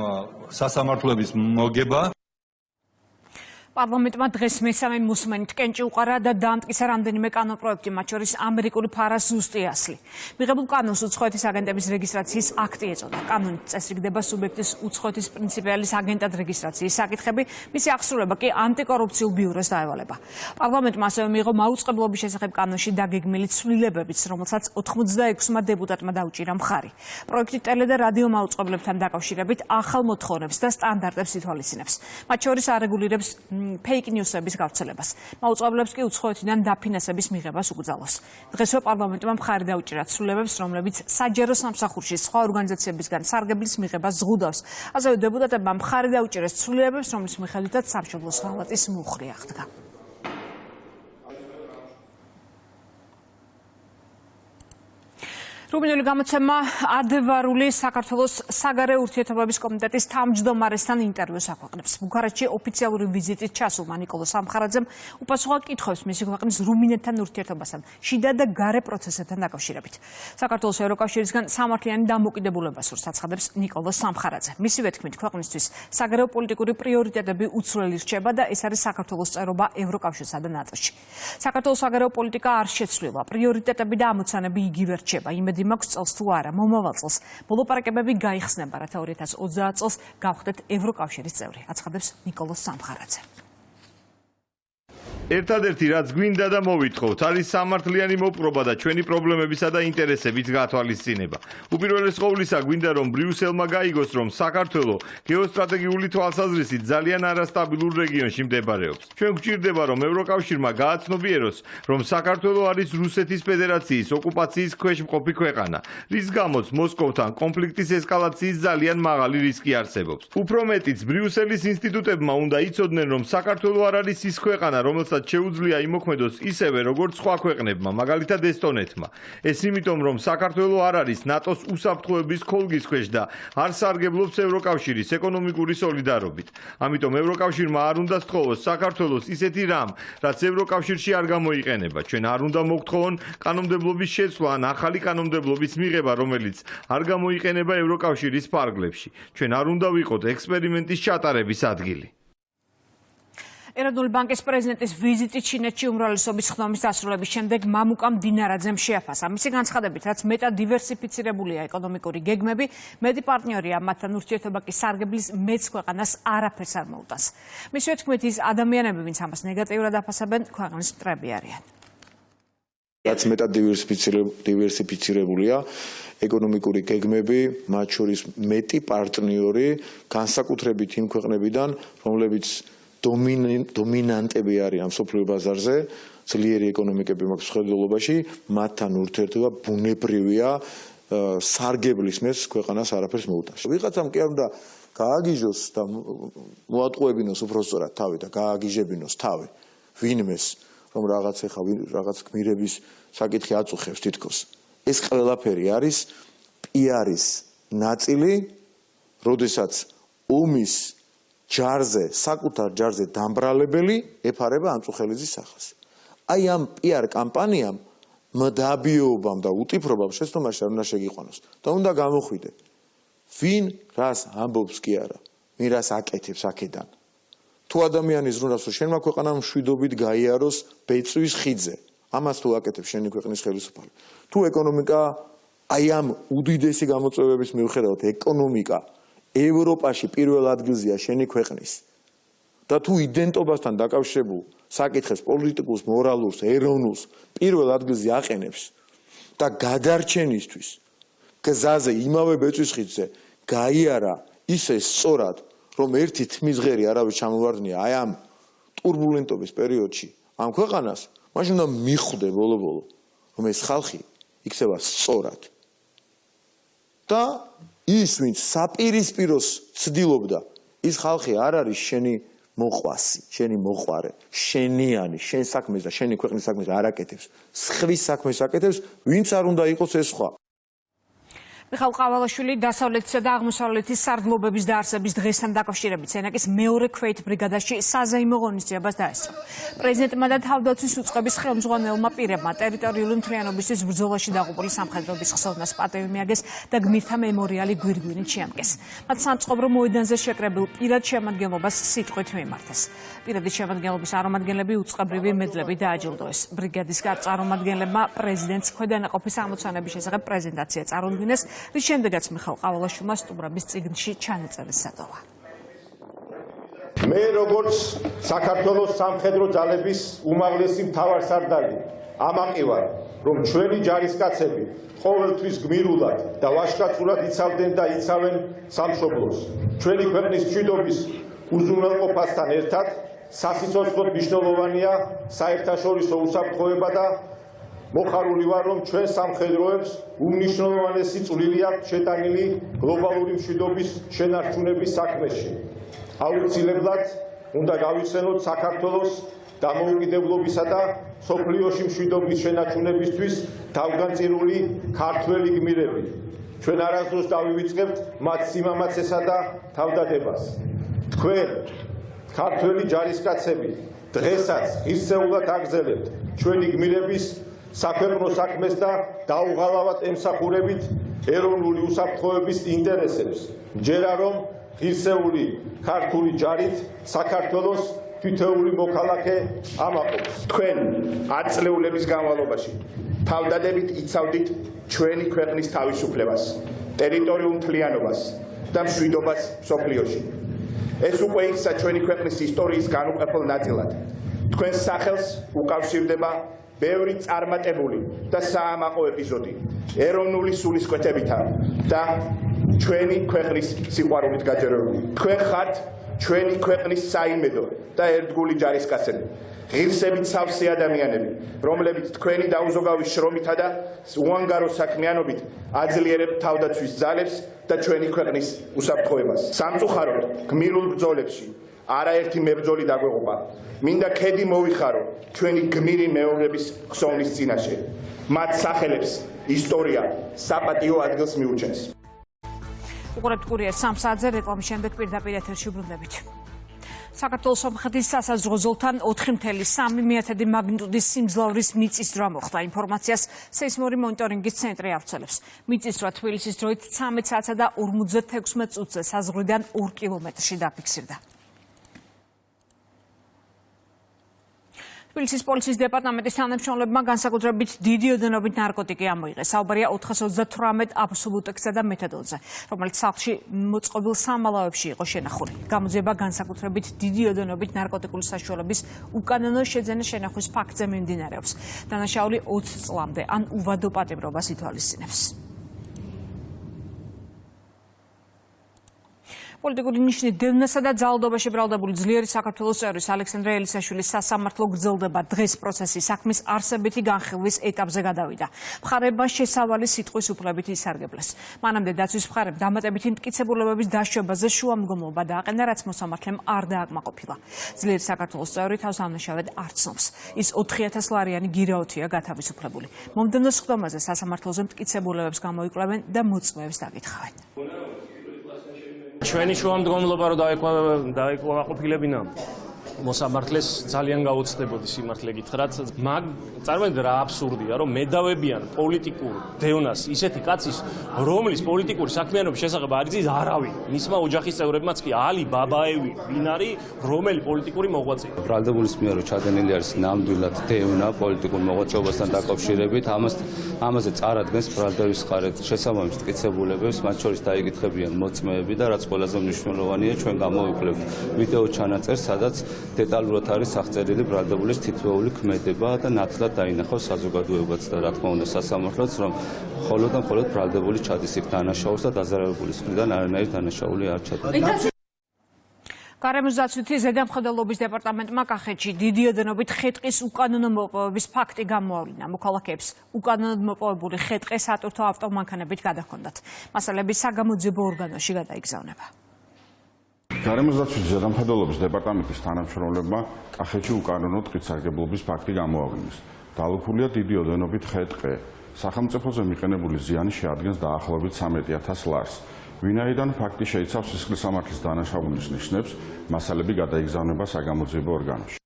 სასამართლოების მოგება. პარლამენტმა დღეს მესამე მოსმენით კენჭი უყარა და დაამტკიცა რამდენიმე კანონპროექტი, მათ შორის ამერიკული ფარას ზუსტი ასლი. მიღებულ კანონს უცხოეთის აგენტების რეგისტრაციის აქტი ეწოდა. კანონით წესრიგდება სუბიექტის უცხოეთის პრინციპიალის აგენტად რეგისტრაციის საკითხები, მისი აღსრულება კი ანტიკორუფციულ ბიუროს დაევალება. პარლამენტმა ასევე მიიღო მაუწყებლობის შესახებ კანონში დაგეგმილი ცვლილებებიც, რომელსაც 86-მა დეპუტატმა დაუჭირა მხარი. პროექტი ტელე და რადიო მაუწყებლებთან დაკავშირებით ახალ მოთხოვნებს და სტანდარტებს ითვალისწინებს. მათ შორის არეგულირებს ფეიქ ნიუსების გავრცელებას. მაუწყებლებს კი უცხოეთიდან დაფინანსების მიღებას უკრძალავს. დღესვე პარლამენტმა მხარი დაუჭირა ცვლილებებს, რომლებიც საჯარო სამსახურში სხვა ორგანიზაციებისგან სარგებლის მიღებას ზღუდავს. ასევე დეპუტატებმა მხარი დაუჭირეს ცვლილებებს, რომლის მიხედვითაც სამშობლოს ღალატის მუხლი აღდგა. რუმინული გამოცემა ადევარული საქართველოს საგარეო ურთიერთობების კომიტეტის თავმჯდომარესთან ინტერვიუს აქვეყნებს. ბუქარესტში ოფიციალური ვიზიტით ჩასულმა ნიკოლო სამხარაძემ უპასუხა კითხვებს მისი ქვეყნის რუმინეთთან ურთიერთობასთან, შიდა და გარე პროცესებთან დაკავშირებით. საქართველოს ევროკავშირისგან სამართლიანი დამოკიდებულება სურს აცხადებს ნიკოლო სამხარაძე. მისივე თქმით, ქვეყნისთვის საგარეო პოლიტიკური პრიორიტეტები უცვლელი რჩება და ეს არის საქართველოს წევრობა ევროკავშირსა და ნატოში. საქართველოს საგარეო პოლიტიკა არ შეცვლილა, პრიორიტეტები და ამოცანები იგივე რჩება. იმედი მაქვს წელს თუ არა, მომავალ წელს მოლაპარაკებები გაიხსნება, რათა 2030 წელს გავხდეთ ევროკავშირის წევრი, აცხადებს ნიკოლო სამხარაძე. ერთადერთი რაც გვინდა და მოვითხოვთ არის სამართლიანი მოპყრობა და ჩვენი პრობლემებისა და ინტერესების გათვალისწინება. უპირველეს ყოვლისა გვინდა რომ ბრიუსელმა გაიგოს რომ საქართველო გეოსტრატეგიული თვალსაზრისით ძალიან არასტაბილურ რეგიონში მდებარეობს. ჩვენ გვჭირდება რომ ევროკავშირმა გააცნობიეროს რომ საქართველო არის რუსეთის ფედერაციის ოკუპაციის ქვეშ მყოფი ქვეყანა, რის გამოც მოსკოვთან კონფლიქტის ესკალაციის ძალიან მაღალი რისკი არსებობს. უფრო მეტიც ბრიუსელის ინსტიტუტებმა უნდა იცოდნენ რომ საქართველო არ არის ის ქვეყანა რომელსაც შეუძლია იმოქმედოს ისევე როგორც სხვა ქვეყნებმა, მაგალითად ესტონეთმა. ეს იმიტომ, რომ საქართველო არ არის ნატოს უსაფრთხოების ხოლგის ქვეშ და არ სარგებლობს ევროკავშირის ეკონომიკური სოლიდარობით. ამიტომ ევროკავშირმა არ უნდა სთხოვოს საქართველოს ისეთი რამ, რაც ევროკავშირში არ გამოიყენება. ჩვენ არ უნდა მოგთხოვონ კანონმდებლობის შეცვლა ან ახალი კანონმდებლობის მიღება, რომელიც არ გამოიყენება ევროკავშირის ფარგლებში. ჩვენ არ უნდა ვიყოთ ექსპერიმენტის ჩატარების ადგილი. ეროვნული ბანკის პრეზიდენტის ვიზიტით ჩინეთში უმრავლესობის ხდომის დასრულების შემდეგ მამუკამ დინარაძემ შეაფასა. მისი განცხადებით, რაც მეტად დივერსიფიცირებულია ეკონომიკური გეგმები, მეტი პარტნიორია მათთან ურთიერთობა კი სარგებლის მეც ქვეყანას არაფერს არ მოუტანს. მისივე თქმით, ის ადამიანები, ვინც ამას ნეგატიურად აფასებენ, ქვეყნის მტრები არიან. რაც მეტად დივერსიფიცირებულია ეკონომიკური გეგმები, მათ შორის მეტი პარტნიორი, განსაკუთრებით იმ ქვეყნებიდან, რომლებიც დომინანტები არიან მსოფლიო ბაზარზე, ძლიერი ეკონომიკები მაქვს მხედველობაში, მათთან ურთიერთობა ბუნებრივია, სარგებლის მეც ქვეყანას არაფერს მოუტანს. ვიღაცამ კი არ უნდა გააგიჟოს და მოატყუებინოს უბრალოდ თავი და გააგიჟებინოს თავი ვინმეს, რომ რაღაც გმირების საკითხი აწუხებს თითქოს. ეს ყველაფერი არის პიარის ნაწილი, როდესაც ომის ჯარზე, საკუთარ ჯარზე დამბრალებელი ეფარება ამწუხელიძის სახას. აი ამ პიარ კამპანიამ მდაბიობამ და უტიფრობამ შეცდომაში არ უნდა შეგიყვანოს და უნდა გამოხვიდე. ვინ რას ამბობს კი არა, ვინ რას აკეთებს აქედან. თუ ადამიანი ზრუნავს, რომ შენმა ქვეყანამ მშვიდობით გაიაროს ბეწვის ხიდზე, ამას თუ აკეთებს შენი ქვეყნის ხელისუფალი. თუ ეკონომიკა აი ამ უდიდესი გამოწვევების მიუხედავად ეკონომიკა ევროპაში პირველ ადგილზეა შენი ქვეყნის და თუ იდენტობასთან დაკავშირებულ საკითხებს პოლიტიკურს, მორალურს, ეროვნულს პირველ ადგილზე აყენებს და გადარჩენისთვის გზაზე იმავე ბეწვის ხიდზე გაიარა ისე სწორად, რომ ერთი თმისღერი არავის ჩამოვარდნია აი ამ ტურბულენტობის პერიოდში ამ ქვეყანას, მაშინ უნდა მიხვდე ბოლო-ბოლო, რომ ეს ხალხი იქცევა სწორად და ის ვინც საპირისპიროს ცდილობდა, ის ხალხი არ არის შენი მოყვასი, შენი მოყვარე, შენიანი, შენ საქმეს და შენი ქვეყნის საქმეს არ აკეთებს, სხვის საქმეს აკეთებს, ვინც არ უნდა იყოს ეს სხვა. მიხაილ ყავალაშვილი დასავლეთისა და აღმოსავლეთის სარდლობების დაარსების დღესთან დაკავშირებით სენაკის მეორე ქვეით ბრიგადაში საზეიმო ღონისძიებას დაესწრო. პრეზიდენტმა და თავდაცვის უწყების ხელმძღვანელმა პირებმა ტერიტორიული მთლიანობისთვის ბრძოლაში დაღუპული სამხედროების ხსოვნას პატივი მიაგეს და გმირთა მემორიალი გვირგვინით შეამკეს. მათ სამწყობრო მოედანზე შეკრებილ პირად შემადგენლობას სიტყვით მიმართეს. პირადის შემადგენლობის წარმომადგენლები უწყებრივი მედლები დააჯილდოეს. ბრიგადის წარმომადგენლებმა პრეზიდენტს ქვედანაყოფის ამოცანების შესახებ პრეზენტაცია წარუდგინეს, რის შემდეგაც მიხაილ ყავალაშვილმა სტუმრების წიგნში ჩანაწერი სატოვა. მე როგორც საქართველოს სამხედრო ძალების უმაღლესი მთავარსარდალი ამაყივარ, რომ ჩვენი ჯარისკაცები ყოველთვის გმირულად და ვაჟკაცურად იცავდნენ და იცავენ სამშობლოს. ჩვენი ქვეყნის მშვიდობის უზრუნველყოფასთან ერთად სასიცოცხლოდ მნიშვნელოვანია საერთაშორისო უსაფრთხოება და მოხარული ვარ, რომ ჩვენ სამხედროებს უმნიშვნელოვანესი წვლილი აქვს შეტანილი გლობალური მშვიდობის შენარჩუნების საქმეში. აუცილებლად უნდა გავიხსენოთ საქართველოს დამოუკიდებლობისა და სოფლიოში მშვიდობის შენარჩუნებისთვის თავგანწირული ქართველი გმირები. ჩვენ არასდროს დავივიწყებთ მათ სიმამაცესა და თავდადებას. თქვენ ქართველი ჯარისკაცები დღესაც ღირსეულად აგრძელებთ ჩვენი გმირების საქვეყნო საქმეს და დაუღალავად ემსახურებით ეროვნული უსაფრთხოების ინტერესებს. მჯერა რომ ღირსეული ქართული ჯარით საქართველოს თითოეული მოქალაქე ამაყობს. თქვენ 10 წლეულების განმავლობაში თავდადებით იცავდით ჩვენი ქვეყნის თავისუფლებას, ტერიტორიულ მთლიანობას და მშვიდობას მსოფლიოში. ეს უკვე იქცა ჩვენი ქვეყნის ისტორიის განუყოფელ ნაწილად. თქვენ სახელს უკავშირდება ბევრი წარმატებული და საამაყო ეპიზოდი, ეროვნული სულისკვეთებითა და ჩვენი ქვეყნის სიყვარულით გაჯერებული. თქვენ ხართ ჩვენი ქვეყნის საიმედო და ერთგული ჯარისკაცები, ღირსებით სავსე ადამიანები, რომლებიც თქვენი დაუზოგავი შრომითა და უანგარო საქმიანობით აძლიერებთ თავდაცვის ძალებს და ჩვენი ქვეყნის უსაფრთხოებას. სამწუხაროდ, გმირულ ბრძოლებში არაერთი მებრძოლი დაგვეღობა. მინდა ქედი მოვიხარო ჩვენი გმირი მეომრების ხსოვნის წინაშე. მათ სახელებს ისტორია საპატიო ადგილს მიუჩენს. უყურებთ კურიერს 3 საათზე, რეკლამის შემდეგ პირდაპირ ეთერში ვბრუნდებით. საქართველოს სომხეთის სასაზღვრო ზოლთან 4.3 მაგნიტუდის სიმძლავრის მიწისძვრა მოხდა. ინფორმაციას სეისმური მონიტორინგის ცენტრი ავრცელებს. მიწისძვრა თბილისის დროით 13 საათსა და 56 წუთზე საზღვრიდან 2 კილომეტრში დაფიქსირდა. თბილისის პოლიციის დეპარტამენტის თანამშრომლებმა განსაკუთრებით დიდი ოდენობით ნარკოტიკი ამოიღეს. საუბარია 438 აბსოლუტექსა და მეთადონზე, რომელიც სახლში მოწყობილ სამალავებში იყო შენახული. გამოძიება განსაკუთრებით დიდი ოდენობით ნარკოტიკული საშუალების უკანონო შეძენის შენახვის ფაქტზე მიმდინარეობს. დანაშაული 20 წლამდე ან უვადო პატიმრობას ითვალისწინებს. პოლიტიკური ნიშნით დევნასა და ძალადობაში ბრალდებული ძლიერი საქართველოს წევრის ალექსანდრე ელისაშვილის სასამართლო გრძელდება. დღეს პროცესი საქმის არსებითი განხილვის ეტაპზე გადავიდა. მხარეებმა შესავალი სიტყვის უფლებით ისარგებლეს. მანამდე დაცვის მხარემ დამატებითი მტკიცებულებების დაშვებაზე შუამდგომლობა დააყენა, რაც მოსამართლემ არ დააკმაყოფილა. ძლიერი საქართველოს წევრი თავს ამნაშავედ არ ცნობს. ის 4,000 ლარიანი გირაოთია გათავისუფლებული. მომდევნო სხდომაზე სასამართლოზე მტკიცებულებებს გამოიკვლევენ და მოწმეებს დაკითხავენ. ჩვენი შუამდგომლობა რომ დაეკმაყოფილებინა მოსამართლეს ძალიან გაუცდებოდი სიმართლე გითხრათ. მაგ წარმოიდგინეთ რა აბსურდია, რომ მედავებიან პოლიტიკურ დევნას ისეთი კაცის, რომლის პოლიტიკური საქმიანობის შესახებ არ იცის არავინ. მისმა ოჯახის წევრებმაც კი ალი ბაბაევი ვინ არის, რომელი პოლიტიკური მოღვაწეა. ბრალდებულის მიერ ჩადენილი არის ნამდვილად დევნა პოლიტიკურ მოღვაწეობასთან დაკავშირებით. ამაზე წარადგენს ბრალდების მხარეთ შესაბამის მტკიცებულებებს, მათ შორის დაიკითხებიან მოწმეები და რაც ყველაზე მნიშვნელოვანია, ჩვენ გამოვიკვლევთ ვიდეო ჩანაწერს, სადაც დეტალურად არის აღწერილი ბრალდებულის თითოეული ქმედება და ნათლად დაინახავს საზოგადოებაც და რა თქმა უნდა სასამართლოც, რომ მხოლოდ და მხოლოდ ბრალდებული ჩადის იქ დანაშაულს და დაზარალებულის მხრიდან არანაირი დანაშაული არ ჩადის. გარემოს დაცვითი ზედამხედველობის დეპარტამენტმა კახეთში დიდი ოდენობით ხე-ტყის უკანონო მოპოვების ფაქტი გამოავლინა. მოქალაქეებს უკანონოდ მოპოვებული ხე-ტყე სატვირთო ავტომანქანებით გადაჰქონდათ. მასალები საგამოძიებო ორგანოში გადაიგზავნება. გარემოს დაცვითი ზედამხედველობის დეპარტამენტის თანამშრომლებმა კახეთში უკანონო ტყით სარგებლობის ფაქტი გამოავლინეს. დალუქულია დიდი ოდენობით ხე-ტყე. სახელმწიფოზე მიყენებული ზიანი შეადგენს დაახლოებით 13,000 ლარს. ვინაიდან ფაქტი შეიცავს სისხლის სამართლის დანაშაულის ნიშნებს, მასალები გადაიგზავნება საგამოძიებო ორგანოში.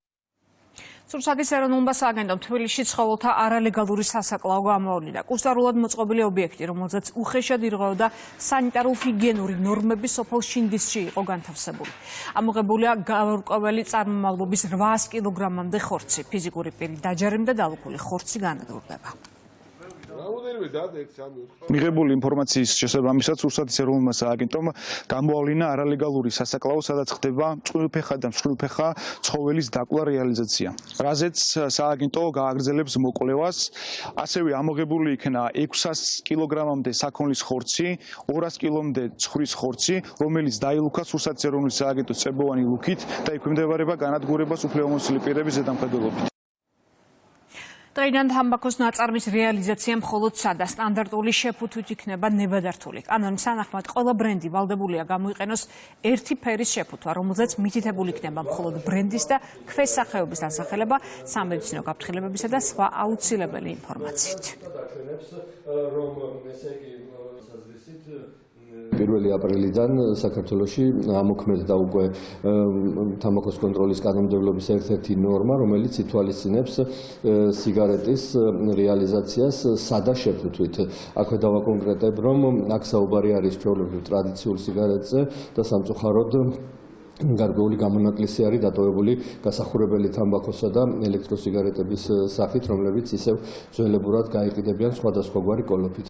სურსათის ეროვნულმა სააგენტომ თბილისში ცხოველთა არალეგალური სასაკლაო გამოავლინა. კურსდარულად მოწყობილი ობიექტი, რომელზეც უხეშად ირღვეოდა სანიტარულ-ჰიგიენური ნორმები, სოფელ შინდისში იყო განთავსებული. ამოღებულია გაურკვეველი წარმომავლობის 800 კილოგრამამდე ხორცი. ფიზიკური პირი დაჯარიმდა, დალუქული ხორცი განადგურდება. მიღებული ინფორმაციის შესაბამისად სურსათის ეროვნულმა სააგენტომ გამოავლინა არალეგალური სასაკლაო, სადაც ხდება წყვილფეხა და მსხვილფეხა ცხოველის დაკლა რეალიზაცია. რაზეც სააგენტო გააგრძელებს მოკვლევას, ასევე ამოღებული იქნა 600 კილოგრამამდე საქონლის ხორცი, 200 კილომდე ცხრის ხორცი, რომელიც დაილუქა სურსათის ეროვნული სააგენტოს წებოვანი ლუქით და ექვემდებარება განადგურებას უფლებამოსილი პირების ზედამხედველობით. დღეიდან თამბაქოს ნაწარმის რეალიზაცია მხოლოდ სადა სტანდარტული შეფუთვით იქნება ნებადართული. კანონის თანახმად ყველა ბრენდი ვალდებულია გამოიყენოს ერთი ფერის შეფუთვა, რომელზეც მითითებული იქნება მხოლოდ ბრენდის და ქვესახეობის დასახელება, სამედიცინო გაფრთხილებებისა და სხვა აუცილებელი ინფორმაციით. 1 აპრილიდან საქართველოში ამოქმედდა უკვე თამბაქოს კონტროლის კანონმდებლობის ერთ-ერთი ნორმა, რომელიც ითვალისწინებს სიგარეტის რეალიზაციას სადა შეფუთვით. აქვე დავაკონკრეტებ, რომ აქ საუბარი არის ჩვეულებრივ ტრადიციულ სიგარეტზე და სამწუხაროდ გარკვეული გამონაკლისი არის დატოვებული გასახურებელი თამბაქოსა და ელექტროსიგარეტების სახით, რომლებიც ისევ ძველებურად გაიყიდებიან სხვადასხვაგვარი კოლოფით.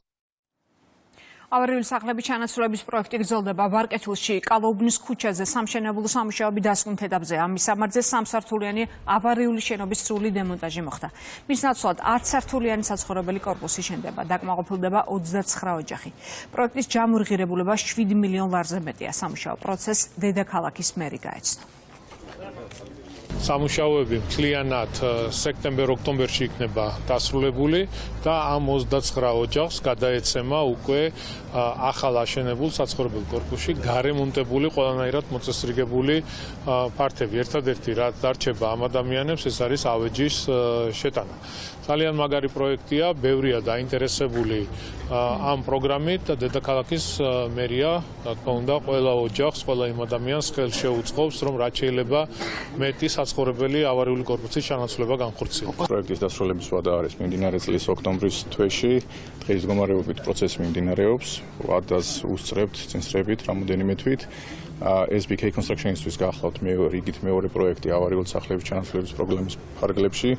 ავარიული სახლების ჩანაცვლების პროექტი გრძელდება ვარკეთილში, კალოუბნის ქუჩაზე, სამშენებლო სამუშაოები დასკვნით ეტაპზე. ამის სამარხზე სამსართულიანი ავარიული შენობის სრული დემონტაჟი მოხდა. მის ნაცვლად 10 სართულიანი საცხოვრებელი კორპუსი შენდება, დაკმაყოფილდება 29 ოჯახი. პროექტის ჯამურღირებულება 7 მილიონ ლარზე მეტია. სამუშაო პროცესს დედაქალაქის მერი გაეცნო. სამუშაოები მთლიანად სექტემბერ-ოქტომბერში იქნება დასრულებული და ამ 29 ოჯახს გადაეცემა უკვე ახალ აშენებულ საცხოვრებელ კორპუსში გარემონტებული, ყველანაირად მოწესრიგებული ფართები. ერთადერთი რაც დარჩება ამ ადამიანებს, ეს არის ავეჯის შეტანა. ძალიან მაგარი პროექტია, ბევრია დაინტერესებული ამ პროგრამით და დედაქალაქის მერია, რა თქმა უნდა, ყველა ოჯახს, ყველა იმ ადამიანს ხელს შეუწყობს, რომ რაც შეიძლება მეტი საცხოვრებელი ავარიული კორპუსის ჩანაცვლება განხორციელოს. პროექტის დასრულების ვადა არის მიმდინარე წლის ოქტომბრის თვეში. დღის მდგომარეობით პროცესი მიმდინარეობს. ვადას უსწრებთ წინსრებით რამოდენიმე თვით. SBK Construction-ისთვის გახლავთ რიგით მეორე პროექტი ავარიულ სახლების ჩანაცვლების პროგრამის ფარგლებში.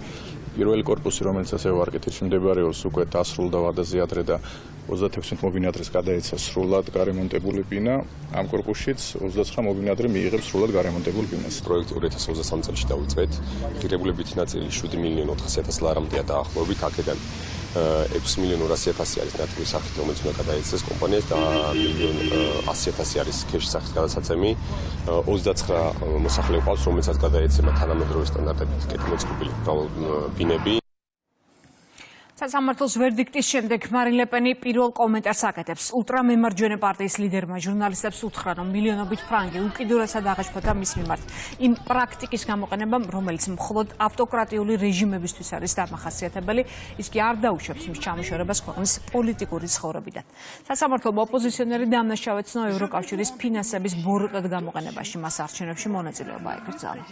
პირველი კორპუსი, რომელიც ასევე ვარკეთილში მდებარეობს, უკვე დასრულდა ვადაზე ადრე და 36 მობინადრეს გადაეცა სრულად გარემონტებული ბინა. ამ კორპუსშიც 29 მობინადრე მიიღებს სრულად გარემონტებულ ბინას. პროექტი 2023 წელს დავიწყეთ. ღირებულებითი ნაწილი 7 მილიონ 400.000 ლარამდეა დაახლოებით. აქედან 6 მილიონ 200.000 არის ნატური სახით, რომელიც უნდა გადაეცეს კომპანიას და 1 მილიონ 100.000 არის ქეშის სახით გადასაცემი. 29 მოსახლე ყავს, რომელსაც გადაეცემა თანამედროვე სტანდარტებით კეთილმოწყობილი ბინები. სასამართლოს ვერდიქტის შემდეგ მარინ ლე პენი პირველ კომენტარს აკეთებს. ულტრამემარჯვენე პარტიის ლიდერმა ჟურნალისტებს უთხრა, რომ მილიონობით ფრანგი უკიდურესად აღაშფოთა მის მიმართ იმ პრაქტიკის გამოყენებამ, რომელიც მხოლოდ ავტოკრატიული რეჟიმებისთვის არის დამახასიათებელი, ის კი არ დაუშვებს მის ჩამოშორებას ქვეყნის პოლიტიკური ცხოვრებიდან. სასამართლომ ოპოზიციონერი დამნაშავედ ცნო ევროკავშირის ფინანსების ბოროტად გამოყენებაში, მას არჩევნებში მონაწილეობა ეკრძალა.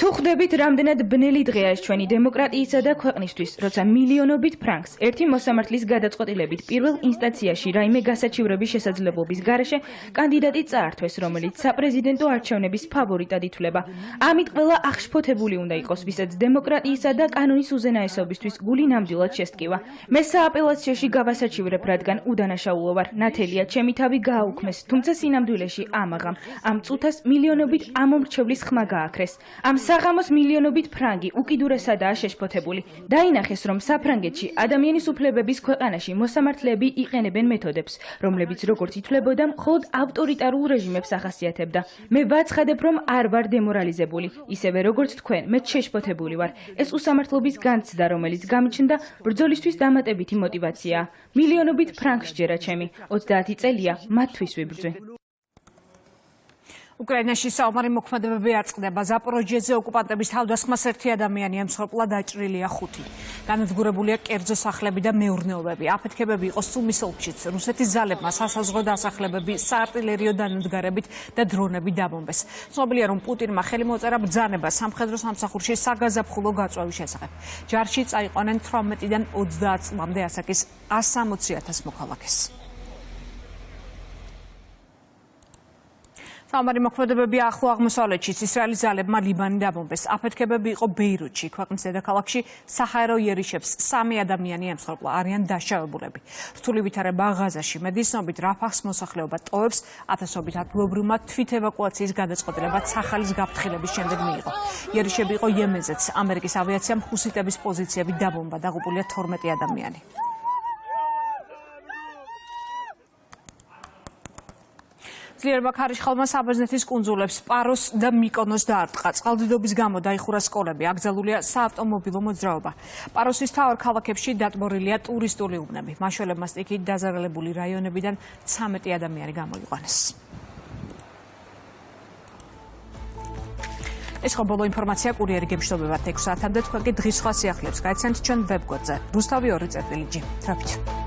თუ ხვდებით, რამდენად ბნელი დღეა ეს ჩვენი დემოკრატიისა და ქვეყნისთვის, როცა მილიონობით ფრანკს ერთი მოსამართლის გადაწყვეტილებით პირველ ინსტანციაში რაიმე გასაჩივრების შესაძლებლობის გარეშე კანდიდატი წაართვეს, რომელიც საპრეზიდენტო არჩევნების ფავორიტად ითვლება. ამით ყველა აღშფოთებული უნდა იყოს, ვისაც დემოკრატიისა და კანონის უზენაესობისთვის გული ნამდვილად შესტკივა. მე სააპელაციოში გავასაჩივრებ, რადგან უდანაშაულო ვარ. ნათელია, ჩემი თავი გააუქმეს, თუმცა სინამდვილეში ამაღამ. ამ წუთას მილიონობით ამომრჩევლის ხმა გააქრეს. ამ საღამოს მილიონობით ფრანგი უკიდურესადაა შეშფოთებული. დაინახეს, რომ საფრანგეთში ადამიანის უფლებების ქვეყანაში მოსამართლეები იყენებენ მეთოდებს, რომლებიც როგორც ითვლებოდა, მხოლოდ ავტორიტარულ რეჟიმებს ახასიათებდა. მე ვაცხადებ, რომ არ ვარ დემორალიზებული, ისევე როგორც თქვენ, მე შეშფოთებული ვარ. ეს უსამართლობის განცდა, რომელიც გამიჩნდა, ბრძოლისთვის დამატებითი მოტივაციაა. მილიონობით ფრანკს ჯერა ჩემი, 30 წელია მათთვის ვიბრძვი. უკრაინაში საომარი მოქმედებები აწყდება. ზაპოროჟიეზე ოკუპანტების თავდასხმას ერთი ადამიანი ემსხვერპლა, დაჭრილია 5. განადგურებულია კერძო სახლები და მეურნეობები. აფეთქებები იყო სუმის ოლქშიც. რუსეთის ძალებმა სასაზღვრო დასახლებები, საარტილერიო დანადგარებით და დრონები დაბომბეს. ცნობილია, რომ პუტინმა ხელი მოწერა ბრძანება სამხედრო სამსახურში საგაზაფხულო გაწვევის შესახებ. ჯარში წაიყვანენ 18-დან 30 წლამდე ასაკის 160,000 მოქალაქეს. სამარი მოქმედებები ახლო აღმოსავლეთში ისრაელის ძალებმა ლიბანი დაბომბეს. აფეთქებები იყო ბეირუთში, ქვეყნის დედაქალაქში საჰაერო იერიშებს 3 ადამიანი ემსხვერპლა, არიან დაშავებულები. რთული ვითარება ღაზაში, მედიცინობით რაფახს მოსახლეობა ტოვებს, ათასობით ადგილობრივმა თვითევაკუაციის გადაწყვეტილება სახალის გაფრთხილების შემდეგ მიიღო. იერიშები იყო იემენზეც. ამერიკის ავიაციამ ჰუსიტების პოზიციები დაბომბა, დაღუპულია 12 ადამიანი. ძლიერმა ქარიშხალმა საბერძნეთის კუნძულებს პაროს და მიკონოს დაარტყა. წყალდიდობის გამო დაიხურა სკოლები, აკრძალულია საავტომობილო მოძრაობა. პაროსის მთავარ ქალაქებში დატბორილია ტურისტული უბნები. მაშველებმა სტიქით დაზარალებული რაიონებიდან 13 ადამიანი გამოიყვანეს. ეს ხო ბოლო ინფორმაცია კურიერი გემშვიდობებათ 6 საათამდე თქვენ კი დღის სხვა სიახლეებს გაიცანთ ჩვენ ვებგვერდზე. რუსთავი 2.g. დროებით.